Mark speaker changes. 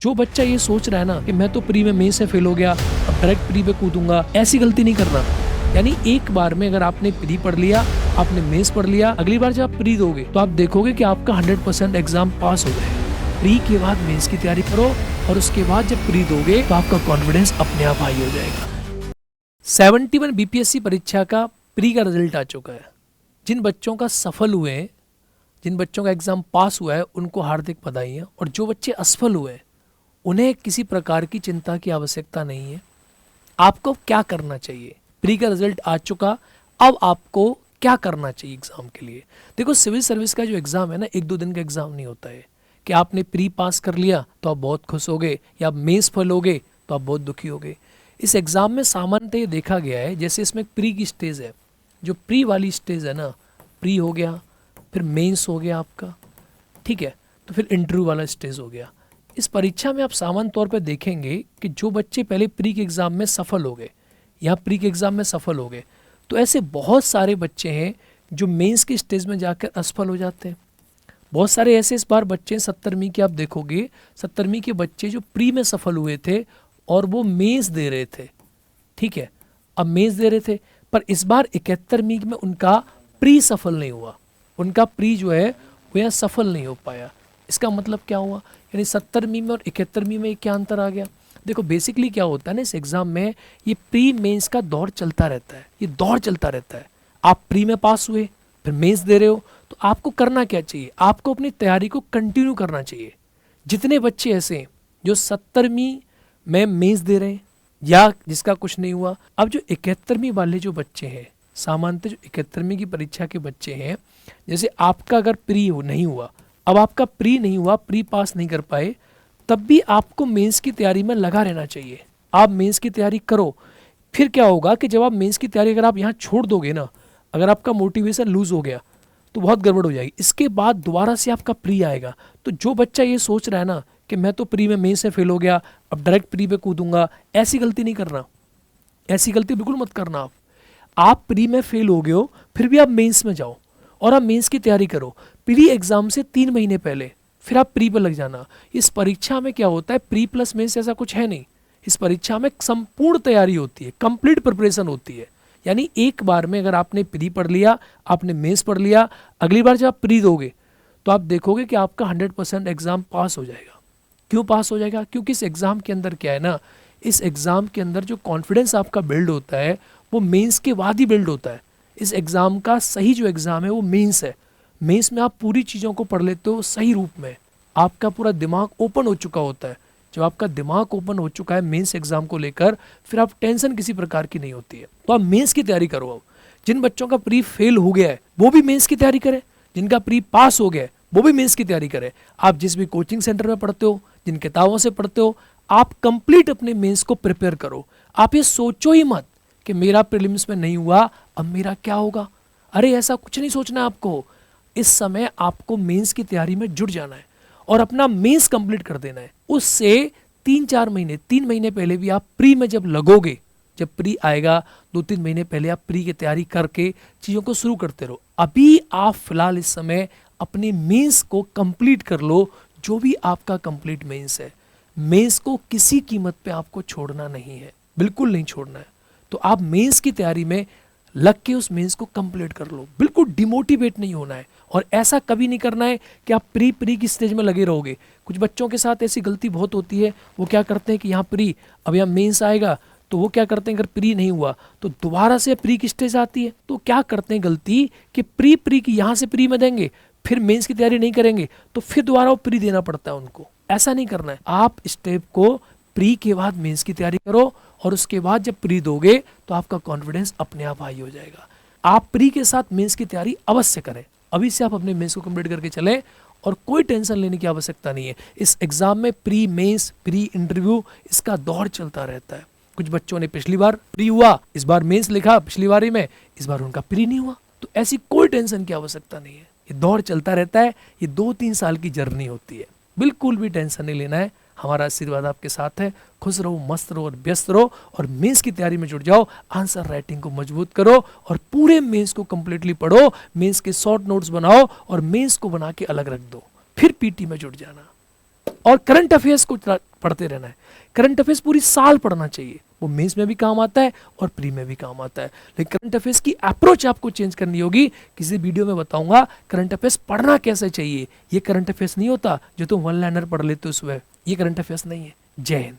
Speaker 1: जो बच्चा ये सोच रहा है ना कि मैं तो प्री में मेंस से फेल हो गया, अब डायरेक्ट प्री पे कूदूंगा, ऐसी गलती नहीं करना। यानी एक बार में अगर आपने प्री पढ़ लिया, आपने मेंस पढ़ लिया, अगली बार जब आप प्री दोगे तो आप देखोगे कि आपका 100% एग्जाम पास हो जाएगा। प्री के बाद मेंस की तैयारी करो और उसके बाद जब प्री दोगे तो आपका कॉन्फिडेंस अपने आप हाई हो जाएगा। 71 बीपीएससी परीक्षा का प्री का रिजल्ट आ चुका है। जिन बच्चों का सफल हुए हैं, जिन बच्चों का एग्जाम पास हुआ है, उनको हार्दिक बधाई, और जो बच्चे असफल हुए हैं उन्हें किसी प्रकार की चिंता की आवश्यकता नहीं है। आपको क्या करना चाहिए? प्री का रिजल्ट आ चुका, अब आपको क्या करना चाहिए एग्जाम के लिए? देखो, सिविल सर्विस का जो एग्जाम है ना, 1-2 दिन का एग्जाम नहीं होता है कि आपने प्री पास कर लिया तो आप बहुत खुश हो गए, या आप मेंस फेल हो गए तो आप बहुत दुखी हो गए। इस एग्जाम में सामान्यतः ये देखा गया है, जैसे इसमें प्री की स्टेज है, जो प्री वाली स्टेज है ना, प्री हो गया, फिर मेंस हो गया आपका, ठीक है, तो फिर इंटरव्यू वाला स्टेज हो गया। इस परीक्षा में आप सामान्य तौर पर देखेंगे कि जो बच्चे पहले प्री के एग्ज़ाम में सफल हो गए या प्री के एग्ज़ाम में सफल हो गए, तो ऐसे बहुत सारे बच्चे हैं जो मेंस की स्टेज में जाकर असफल हो जाते हैं। बहुत सारे ऐसे इस बार बच्चे 70वीं के आप देखोगे, 70वीं के बच्चे जो प्री में सफल हुए थे और वो मेंस दे रहे थे, ठीक है, अब मेंस दे रहे थे, पर इस बार 71वीं में उनका प्री सफल नहीं हुआ, उनका प्री जो है वो यहाँ सफल नहीं हो पाया। इसका मतलब क्या हुआ? यानी 70वीं में और 71वीं में क्या अंतर आ गया? देखो, बेसिकली क्या होता है ना, इस एग्जाम में ये प्री मेंस का दौर चलता रहता है, ये दौर चलता रहता है। आप प्री में पास हुए, फिर मेंस दे रहे हो, तो आपको करना क्या चाहिए? आपको अपनी तैयारी को कंटिन्यू करना चाहिए। जितने बच्चे ऐसे हैं जो 70वीं में मेंस दे रहे हैं या जिसका कुछ नहीं हुआ, अब जो 71वीं वाले जो बच्चे हैं, सामान्यतः जो 71वीं की परीक्षा के बच्चे हैं, जैसे आपका अगर प्री नहीं हुआ, अब आपका प्री नहीं हुआ, प्री पास नहीं कर पाए, तब भी आपको मेंस की तैयारी में लगा रहना चाहिए। आप मेंस की तैयारी करो। फिर क्या होगा कि जब आप मेंस की तैयारी अगर आप यहाँ छोड़ दोगे ना, अगर आपका मोटिवेशन लूज हो गया तो बहुत गड़बड़ हो जाएगी। इसके बाद दोबारा से आपका प्री आएगा। तो जो बच्चा ये सोच रहा है ना कि मैं तो प्री में मेंस से फेल हो गया, अब डायरेक्ट प्री पे कूदूंगा, ऐसी गलती नहीं करना, ऐसी गलती बिल्कुल मत करना। आप प्री में फेल हो गए हो, फिर भी आप मेंस में जाओ और आप मेंस की तैयारी करो। प्री एग्जाम से 3 महीने पहले फिर आप प्री पर लग जाना। इस परीक्षा में क्या होता है, प्री प्लस मेंस ऐसा कुछ है नहीं। इस परीक्षा में संपूर्ण तैयारी होती है, कंप्लीट प्रिपरेशन होती है। यानी एक बार में अगर आपने प्री पढ़ लिया, आपने मेंस पढ़ लिया, अगली बार जब आप प्री दोगे तो आप देखोगे कि आपका 100% एग्जाम पास हो जाएगा। क्यों पास हो जाएगा? क्योंकि इस एग्जाम के अंदर क्या है ना, इस एग्जाम के अंदर जो कॉन्फिडेंस आपका बिल्ड होता है वो मेंस के बाद ही बिल्ड होता है। इस एग्ज़ाम का सही जो एग्ज़ाम है वो मेंस है। मेंस में आप पूरी चीज़ों को पढ़ लेते हो सही रूप में, आपका पूरा दिमाग ओपन हो चुका होता है। जब आपका दिमाग ओपन हो चुका है मेंस एग्ज़ाम को लेकर, फिर आप टेंशन किसी प्रकार की नहीं होती है। तो आप मेंस की तैयारी करो। अब जिन बच्चों का प्री फेल हो गया है वो भी मेंस की तैयारी करें, जिनका प्री पास हो गया है वो भी मेंस की तैयारी करें। आप जिस भी कोचिंग सेंटर में पढ़ते हो, जिन किताबों से पढ़ते हो, आप कंप्लीट अपने मेंस को प्रिपेयर करो। आप ये सोचो ही मत कि मेरा प्रीलिम्स में नहीं हुआ, अब मेरा क्या होगा। अरे ऐसा कुछ नहीं सोचना है आपको। इस समय आपको मेंस की तैयारी में जुट जाना है और अपना मेंस कंप्लीट कर देना है। उससे 3-4 महीने, 3 महीने पहले भी आप प्री में जब लगोगे, जब प्री आएगा 2-3 महीने पहले आप प्री की तैयारी करके चीज़ों को शुरू करते रहो। अभी आप फिलहाल इस समय अपने मेंस को कंप्लीट कर लो, जो भी आपका कंप्लीट मेंस है। मेंस को किसी कीमत पे आपको छोड़ना नहीं है, बिल्कुल नहीं छोड़ना है। तो आप मेंस की तैयारी में लग के उस मेंस को कंप्लीट कर लो, बिल्कुल डिमोटिवेट नहीं होना है। और ऐसा कभी नहीं करना है कि आप प्री की स्टेज में लगे रहोगे। कुछ बच्चों के साथ ऐसी गलती बहुत होती है, वो क्या करते हैं कि यहाँ प्री, अब यहाँ मेंस आएगा, तो वो क्या करते हैं, अगर प्री नहीं हुआ तो दोबारा से प्री की स्टेज आती है, तो क्या करते हैं गलती कि प्री की यहाँ से प्री में देंगे, फिर मेंस की तैयारी नहीं करेंगे, तो फिर दोबारा वो प्री देना पड़ता है उनको। ऐसा नहीं करना है। आप स्टेप को प्री के बाद मेंस की तैयारी करो और उसके बाद जब प्री दोगे तो आपका कॉन्फिडेंस अपने आप हाई हो जाएगा। आप प्री के साथ मेंस की तैयारी अवश्य करें। अभी से आप अपने मेंस को कंप्लीट करके चलें और कोई टेंशन लेने की आवश्यकता नहीं है। इस एग्जाम में प्री मेंस, प्री इंटरव्यू, इसका दौर चलता रहता है। कुछ बच्चों ने पिछली बार प्री हुआ, इस बार मेंस लिखा पिछली बारी में, इस बार उनका प्री नहीं हुआ, तो ऐसी कोई टेंशन की आवश्यकता नहीं है। ये दौर चलता रहता है, ये 2-3 साल की जर्नी होती है। बिल्कुल भी टेंशन नहीं लेना है। हमारा आशीर्वाद आपके साथ है। खुश रहो, मस्त रहो और व्यस्त रहो और मेंस की तैयारी में जुट जाओ। आंसर राइटिंग को मजबूत करो और पूरे मेंस को कंप्लीटली पढ़ो। मेंस के शॉर्ट नोट्स बनाओ और मेंस को बना के अलग रख दो, फिर पीटी में जुट जाना। और करंट अफेयर्स को पढ़ते रहना है। करंट अफेयर्स पूरी साल पढ़ना चाहिए, वो मेंस में भी काम आता है और प्री में भी काम आता है। लेकिन करंट अफेयर्स की अप्रोच आपको चेंज करनी होगी। किसी वीडियो में बताऊंगा करंट अफेयर्स पढ़ना कैसे चाहिए। ये करंट अफेयर्स नहीं होता जो तुम वन लाइनर पढ़ लेते हो सुबह, ये करंट अफेयर्स नहीं है। जय हिंद।